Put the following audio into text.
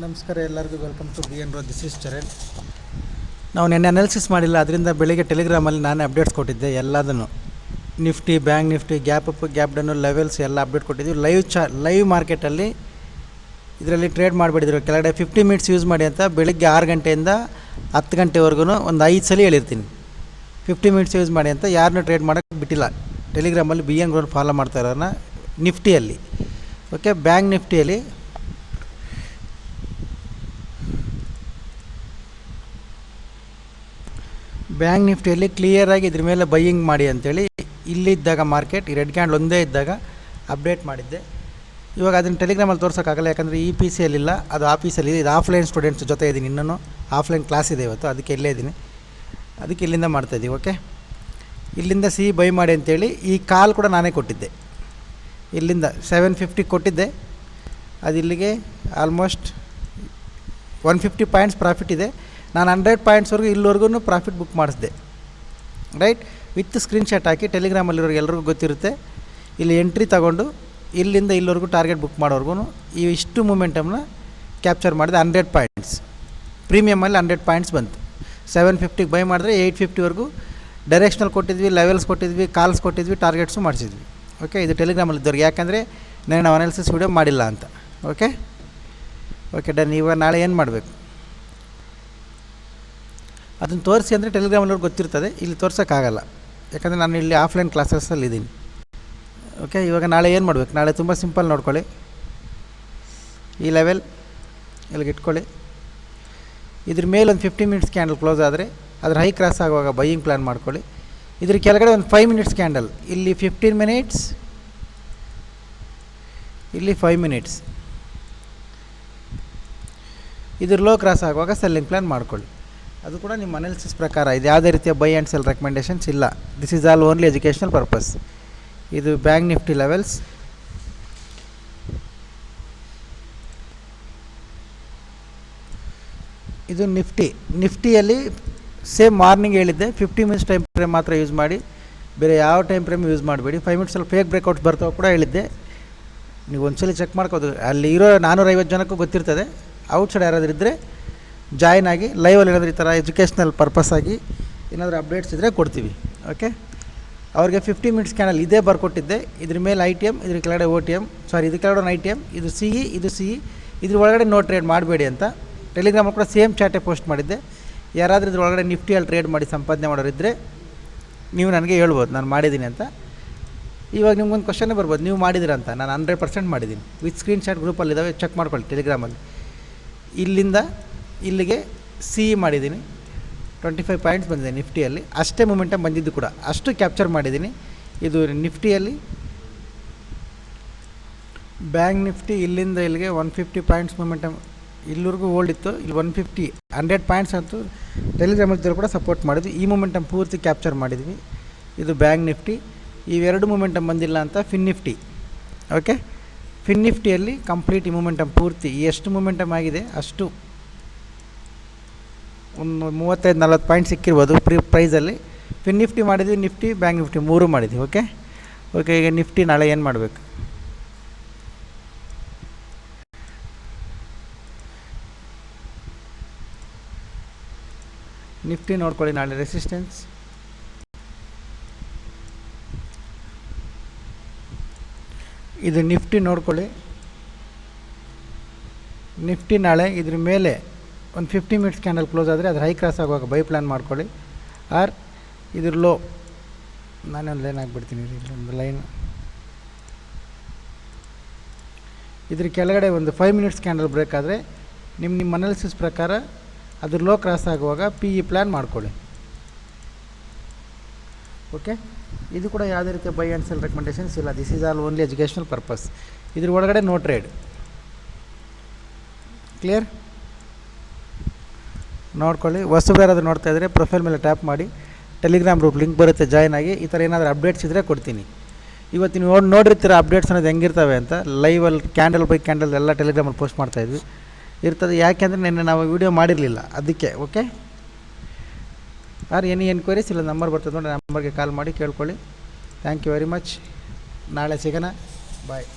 ನಮಸ್ಕಾರ ಎಲ್ಲರಿಗೂ welcome to B N ರೋ ದಿಸ್ ಇಸ್ ಚರಣ್. ನಾವು ನೆನ್ನೆ ಅನಾಲಿಸಿಸ್ ಮಾಡಿಲ್ಲ, ಅದರಿಂದ ಬೆಳಿಗ್ಗೆ ಟೆಲಿಗ್ರಾಮಲ್ಲಿ ನಾನೇ ಅಪ್ಡೇಟ್ಸ್ ಕೊಟ್ಟಿದ್ದೆ ಎಲ್ಲದನ್ನು. Nifty, bank Nifty, gap up, gap down, levels ಎಲ್ಲ ಅಪ್ಡೇಟ್ ಕೊಟ್ಟಿದ್ವಿ. ಲೈವ್ ಮಾರ್ಕೆಟಲ್ಲಿ ಇದರಲ್ಲಿ ಟ್ರೇಡ್ ಮಾಡಿಬಿಟ್ಟಿದ್ರು. ಕೆಳಗಡೆ 50 ಮಿನಿಟ್ಸ್ ಯೂಸ್ ಮಾಡಿ ಅಂತ ಬೆಳಿಗ್ಗೆ 6 ಗಂಟೆಯಿಂದ 10 ಗಂಟೆವರೆಗೂ ಒಂದು 5 ಸಲ ಹೇಳಿರ್ತೀನಿ. 50 ಮಿನಿಟ್ಸ್ ಯೂಸ್ ಮಾಡಿ ಅಂತ ಯಾರನ್ನೂ ಟ್ರೇಡ್ ಮಾಡೋಕ್ಕೆ ಬಿಟ್ಟಿಲ್ಲ. ಟೆಲಿಗ್ರಾಮಲ್ಲಿ ಬಿ ಎನ್ ರೋನ್ ಫಾಲೋ ಮಾಡ್ತಾ ಇರೋನ ನಿಫ್ಟಿಯಲ್ಲಿ. ಓಕೆ, ಬ್ಯಾಂಕ್ ನಿಫ್ಟಿಯಲ್ಲಿ ಕ್ಲಿಯರಾಗಿ ಇದ್ರ ಮೇಲೆ ಬೈಯಿಂಗ್ ಮಾಡಿ ಅಂತೇಳಿ ಇಲ್ಲಿದ್ದಾಗ ಮಾರ್ಕೆಟ್ ಈ ರೆಡ್ ಕ್ಯಾಂಡಲ್ ಒಂದೇ ಇದ್ದಾಗ ಅಪ್ಡೇಟ್ ಮಾಡಿದ್ದೆ. ಇವಾಗ ಅದನ್ನು ಟೆಲಿಗ್ರಾಮಲ್ಲಿ ತೋರ್ಸೋಕ್ಕಾಗಲ್ಲ, ಯಾಕಂದರೆ ಈ ಪಿ ಸಿಯಲ್ಲಿಲ್ಲ, ಅದು ಆಫೀಸಲ್ಲಿ. ಇದು ಆಫ್ಲೈನ್ ಸ್ಟೂಡೆಂಟ್ಸ್ ಜೊತೆ ಇದ್ದೀನಿ, ಇನ್ನೂ ಆಫ್ಲೈನ್ ಕ್ಲಾಸ್ ಇದೆ ಇವತ್ತು, ಅದಕ್ಕೆ ಇಲ್ಲೇ ಇದ್ದೀನಿ. ಅದಕ್ಕೆ ಇಲ್ಲಿಂದ ಮಾಡ್ತಾಯಿದ್ದೀವಿ. ಓಕೆ, ಇಲ್ಲಿಂದ ಬೈ ಮಾಡಿ ಅಂತೇಳಿ ಈ ಕಾಲ್ ಕೂಡ ನಾನೇ ಕೊಟ್ಟಿದ್ದೆ. ಇಲ್ಲಿಂದ 750 ಕೊಟ್ಟಿದ್ದೆ, ಅದು ಇಲ್ಲಿಗೆ ಆಲ್ಮೋಸ್ಟ್ 150 ಪಾಯಿಂಟ್ಸ್ ಪ್ರಾಫಿಟ್ ಇದೆ. ನಾನು 100 ಪಾಯಿಂಟ್ಸ್ವರೆಗೂ ಇಲ್ಲಿವರೆಗೂ ಪ್ರಾಫಿಟ್ ಬುಕ್ ಮಾಡಿಸಿದೆ. ರೈಟ್, ವಿತ್ ಸ್ಕ್ರೀನ್ಶಾಟ್ ಹಾಕಿ ಟೆಲಿಗ್ರಾಮಲ್ಲಿರೋರಿಗೆ ಎಲ್ರಿಗೂ ಗೊತ್ತಿರುತ್ತೆ. ಇಲ್ಲಿ ಎಂಟ್ರಿ ತಗೊಂಡು ಇಲ್ಲಿಂದ ಇಲ್ಲಿವರೆಗೂ ಟಾರ್ಗೆಟ್ ಬುಕ್ ಮಾಡೋರ್ಗು ಈ ಇಷ್ಟು ಮೂಮೆಂಟಮ್ನ ಕ್ಯಾಪ್ಚರ್ ಮಾಡಿದೆ. 100 ಪಾಯಿಂಟ್ಸ್ ಪ್ರೀಮಿಯಮಲ್ಲಿ 100 ಪಾಯಿಂಟ್ಸ್ ಬಂತು. 750 ಬೈ ಮಾಡಿದ್ರೆ 850ವರೆಗೂ ಡೈರೆಕ್ಷನಲ್ ಕೊಟ್ಟಿದ್ವಿ, ಲೆವೆಲ್ಸ್ ಕೊಟ್ಟಿದ್ವಿ, ಕಾಲ್ಸ್ ಕೊಟ್ಟಿದ್ವಿ, ಟಾರ್ಗೆಟ್ಸು ಮಾಡಿಸಿದ್ವಿ. ಓಕೆ, ಇದು ಟೆಲಿಗ್ರಾಮಲ್ಲಿ ಇದ್ದವ್ರಿಗೆ, ಯಾಕಂದರೆ ನಾವು ಅನಾಲಿಸಿಸ್ ವೀಡಿಯೋ ಮಾಡಿಲ್ಲ ಅಂತ. Okay done. ಇವಾಗ ನಾಳೆ ಏನು ಮಾಡಬೇಕು ಅದನ್ನು ತೋರಿಸಿ ಅಂದರೆ ಟೆಲಿಗ್ರಾಮಲ್ಲಿವ್ರಿಗೆ ಗೊತ್ತಿರ್ತದೆ, ಇಲ್ಲಿ ತೋರ್ಸೋಕ್ಕಾಗಲ್ಲ, ಯಾಕಂದರೆ ನಾನು ಇಲ್ಲಿ ಆಫ್ಲೈನ್ ಕ್ಲಾಸಸ್ಸಲ್ಲಿ ಇದ್ದೀನಿ. ಓಕೆ, ಇವಾಗ ನಾಳೆ ಏನು ಮಾಡಬೇಕು? ನಾಳೆ ತುಂಬ ಸಿಂಪಲ್ ನೋಡ್ಕೊಳ್ಳಿ. ಈ ಲೆವೆಲ್ ಇಲ್ಲಿಗೆ ಇಟ್ಕೊಳ್ಳಿ. ಇದ್ರ ಮೇಲೆ ಒಂದು 50 ಮಿನಿಟ್ಸ್ ಕ್ಯಾಂಡಲ್ ಕ್ಲೋಸ್ ಆದರೆ ಅದ್ರ ಹೈ ಕ್ರಾಸ್ ಆಗುವಾಗ ಬೈಯಿಂಗ್ ಪ್ಲ್ಯಾನ್ ಮಾಡ್ಕೊಳ್ಳಿ. ಇದ್ರ ಕೆಳಗಡೆ ಒಂದು 5 ಮಿನಿಟ್ಸ್ ಕ್ಯಾಂಡಲ್, ಇಲ್ಲಿ 15 ಮಿನಿಟ್ಸ್, ಇಲ್ಲಿ 5 ಮಿನಿಟ್ಸ್, ಇದ್ರ ಲೋ ಕ್ರಾಸ್ ಆಗುವಾಗ ಸೆಲ್ಲಿಂಗ್ ಪ್ಲ್ಯಾನ್ ಮಾಡ್ಕೊಳ್ಳಿ. ಅದು ಕೂಡ ನಿಮ್ಮ ಅನಾಲಿಸಿಸ್ ಪ್ರಕಾರ. ಇದು ಯಾವುದೇ ರೀತಿಯ ಬೈ ಆ್ಯಂಡ್ ಸೆಲ್ ರೆಕಮೆಂಡೇಷನ್ಸ್ ಇಲ್ಲ. This is all only educational purpose. ಇದು ಬ್ಯಾಂಕ್ ನಿಫ್ಟಿ ಲೆವೆಲ್ಸ್. ಇದು ನಿಫ್ಟಿಯಲ್ಲಿ ಸೇಮ್ ಮಾರ್ನಿಂಗ್ ಹೇಳಿದ್ದೆ, 50 ಮಿನಿಟ್ಸ್ ಟೈಮ್ ಫ್ರೇಮ್ ಮಾತ್ರ ಯೂಸ್ ಮಾಡಿ, ಬೇರೆ ಯಾವ ಟೈಮ್ ಫ್ರೇಮ್ ಯೂಸ್ ಮಾಡಬೇಡಿ. 5 ಮಿನಿಟ್ಸಲ್ಲಿ ಫೇಕ್ ಬ್ರೇಕ್ಔಟ್ಸ್ ಬರ್ತಾವೆ ಕೂಡ ಹೇಳಿದ್ದೆ. ನೀವು ಒಂದ್ಸಲಿ ಚೆಕ್ ಮಾಡ್ಕೋದು. ಅಲ್ಲಿ ಇರೋ 450 ಜನಕ್ಕೂ ಗೊತ್ತಿರ್ತದೆ. ಔಟ್ಸೈಡ್ ಯಾರಾದರೂ ಇದ್ದರೆ ಜಾಯ್ನ್ ಆಗಿ ಲೈವಲ್ಲಿ ಏನಾದರೂ ಈ ಥರ ಎಜುಕೇಷ್ನಲ್ ಪರ್ಪಸ್ ಆಗಿ ಏನಾದರೂ ಅಪ್ಡೇಟ್ಸ್ ಇದ್ದರೆ ಕೊಡ್ತೀವಿ. ಓಕೆ, ಅವ್ರಿಗೆ 50 ಮಿನಿಟ್ಸ್ ಕ್ಯಾನಲ್ ಇದೇ ಬರ್ಕೊಟ್ಟಿದ್ದೆ. ಇದ್ರ ಮೇಲೆ ITM, ಇದ್ರ ಕೆಳಗಡೆ OTM, ಇದ್ರ ಕೆಳಗಡೆ ITM, ಇದು CE, ಇದ್ರ ಒಳಗಡೆ ನೋ ಟ್ರೇಡ್ ಮಾಡಬೇಡಿ ಅಂತ ಟೆಲಿಗ್ರಾಮಲ್ಲಿ ಕೂಡ ಸೇಮ್ ಚಾಟೇ ಪೋಸ್ಟ್ ಮಾಡಿದ್ದೆ. ಯಾರಾದರೂ ಇದ್ರ ಒಳಗಡೆ ನಿಫ್ಟಿಯಲ್ಲಿ ಟ್ರೇಡ್ ಮಾಡಿ ಸಂಪಾದನೆ ಮಾಡೋರಿದ್ದರೆ ನೀವು ನನಗೆ ಹೇಳ್ಬೋದು ನಾನು ಮಾಡಿದ್ದೀನಿ ಅಂತ. ಇವಾಗ ನಿಮ್ಗೊಂದು ಕ್ವಶನ್ನೇ ಬರ್ಬೋದು, ನೀವು ಮಾಡಿದ್ದೀರಾ ಅಂತ. ನಾನು 100% ಮಾಡಿದ್ದೀನಿ. ವಿತ್ ಸ್ಕ್ರೀನ್ಶಾಟ್ ಗ್ರೂಪಲ್ಲಿದ್ದಾವೆ, ಚೆಕ್ ಮಾಡ್ಕೊಳ್ಳಿ ಟೆಲಿಗ್ರಾಮಲ್ಲಿ. ಇಲ್ಲಿಂದ ಇಲ್ಲಿಗೆ CE ಮಾಡಿದ್ದೀನಿ, 25 ಪಾಯಿಂಟ್ಸ್ ಬಂದಿದೆ ನಿಫ್ಟಿಯಲ್ಲಿ. ಅಷ್ಟೇ ಮೂಮೆಂಟಮ್ ಬಂದಿದ್ದು ಕೂಡ ಅಷ್ಟು ಕ್ಯಾಪ್ಚರ್ ಮಾಡಿದ್ದೀನಿ. ಇದು ನಿಫ್ಟಿಯಲ್ಲಿ. ಬ್ಯಾಂಕ್ ನಿಫ್ಟಿ ಇಲ್ಲಿಂದ ಇಲ್ಲಿಗೆ 150 ಪಾಯಿಂಟ್ಸ್ ಮೂಮೆಂಟಮ್ ಇಲ್ಲಿವರೆಗೂ ಹೋಲ್ಡ್ ಇತ್ತು. ಇಲ್ಲಿ 100 ಪಾಯಿಂಟ್ಸ್ ಅಂತೂ ಟೆಲಿಗ್ರಾಮಲ್ಲಿ ಕೂಡ ಸಪೋರ್ಟ್ ಮಾಡಿದ್ವಿ. ಈ ಮೂಮೆಂಟಮ್ ಪೂರ್ತಿ ಕ್ಯಾಪ್ಚರ್ ಮಾಡಿದ್ವಿ. ಇದು ಬ್ಯಾಂಕ್ ನಿಫ್ಟಿ. ಇವೆರಡು ಮೂಮೆಂಟಮ್ ಬಂದಿಲ್ಲ ಅಂತ ಫಿನ್ ನಿಫ್ಟಿ. ಓಕೆ, ಫಿನ್ ನಿಫ್ಟಿಯಲ್ಲಿ ಕಂಪ್ಲೀಟ್ ಈ ಮೂಮೆಂಟಮ್ ಪೂರ್ತಿ ಎಷ್ಟು ಮೂಮೆಂಟಮ್ ಆಗಿದೆ ಅಷ್ಟು ಒಂದು 35-40 ಪಾಯಿಂಟ್ ಸಿಕ್ಕಿರ್ಬೋದು ಪ್ರೈಸಲ್ಲಿ. ಫಿನ್ ನಿಫ್ಟಿ ಮಾಡಿದ್ವಿ, ನಿಫ್ಟಿ, ಬ್ಯಾಂಕ್ ನಿಫ್ಟಿ 3 ಮಾಡಿದ್ವಿ. ಓಕೆ ಈಗ ನಿಫ್ಟಿ ನಾಳೆ ಏನು ಮಾಡಬೇಕು? ನಿಫ್ಟಿ ನೋಡ್ಕೊಳ್ಳಿ, ನಾಳೆ ರೆಸಿಸ್ಟೆನ್ಸ್, ಇದು ನಿಫ್ಟಿ ನೋಡ್ಕೊಳ್ಳಿ. ನಿಫ್ಟಿ ನಾಳೆ ಇದ್ರ ಮೇಲೆ ಒಂದು 50 ಮಿನಿಟ್ಸ್ ಕ್ಯಾಂಡಲ್ ಕ್ಲೋಸ್ ಆದರೆ ಅದು ಹೈ ಕ್ರಾಸ್ ಆಗುವಾಗ ಬೈ ಪ್ಲ್ಯಾನ್ ಮಾಡ್ಕೊಳ್ಳಿ. ಆರ್ ಇದ್ರ ಲೋ ನಾನೊಂದು ಲೈನ್ ಹಾಕ್ಬಿಡ್ತೀನಿ. ಒಂದು ಲೈನ್ ಇದ್ರ ಕೆಳಗಡೆ ಒಂದು 5 ಮಿನಿಟ್ಸ್ ಕ್ಯಾಂಡಲ್ ಬ್ರೇಕ್ ಆದರೆ ನಿಮ್ಮ ಅನಾಲಿಸಿಸ್ ಪ್ರಕಾರ ಅದ್ರ ಲೋ ಕ್ರಾಸ್ ಆಗುವಾಗ PE ಪ್ಲ್ಯಾನ್ ಮಾಡ್ಕೊಳ್ಳಿ. ಓಕೆ, ಇದು ಕೂಡ ಯಾವುದೇ ರೀತಿಯ ಬೈ ಆ್ಯಂಡ್ ಸೆಲ್ ರೆಕಮೆಂಡೇಷನ್ಸ್ ಇಲ್ಲ. This is all only educational purpose. ಇದ್ರ ಒಳಗಡೆ ನೋ ಟ್ರೇಡ್. ಕ್ಲಿಯರ್? ನೋಡ್ಕೊಳ್ಳಿ. ಹೊಸಬ್ರು ಯಾರಾದರೂ ನೋಡ್ತಾ ಇದ್ದರೆ ಪ್ರೊಫೈಲ್ ಮೇಲೆ ಟ್ಯಾಪ್ ಮಾಡಿ, ಟೆಲಿಗ್ರಾಮ್ ಗ್ರೂಪ್ ಲಿಂಕ್ ಬರುತ್ತೆ, ಜಾಯ್ನ್ ಆಗಿ. ಈ ಥರ ಏನಾದರೂ ಅಪ್ಡೇಟ್ಸ್ ಇದ್ದರೆ ಕೊಡ್ತೀನಿ. ಇವತ್ತು ನೀವು ನೋಡಿರ್ತೀರ ಅಪ್ಡೇಟ್ಸ್ ಅನ್ನೋದು ಹೆಂಗಿರ್ತವೆ ಅಂತ. ಲೈವಲ್ಲಿ ಕ್ಯಾಂಡಲ್ ಬೈ ಕ್ಯಾಂಡಲ್ ಎಲ್ಲ ಟೆಲಿಗ್ರಾಮಲ್ಲಿ ಪೋಸ್ಟ್ ಮಾಡ್ತಾಯಿದ್ವಿ ಇರ್ತದೆ. ಯಾಕೆಂದರೆ ನಿನ್ನೆ ನಾವು ವೀಡಿಯೋ ಮಾಡಿರಲಿಲ್ಲ ಅದಕ್ಕೆ. ಓಕೆ, ಎನಿ ಎನ್ಕ್ವೈರೀಸ್ ಇಲ್ಲ ನಂಬರ್ ಬರ್ತದೆ ನೋಡಿ, ನಂಬರ್ಗೆ ಕಾಲ್ ಮಾಡಿ ಕೇಳ್ಕೊಳ್ಳಿ. Thank you very much. ನಾಳೆ ಸಿಗೋಣ. ಬಾಯ್.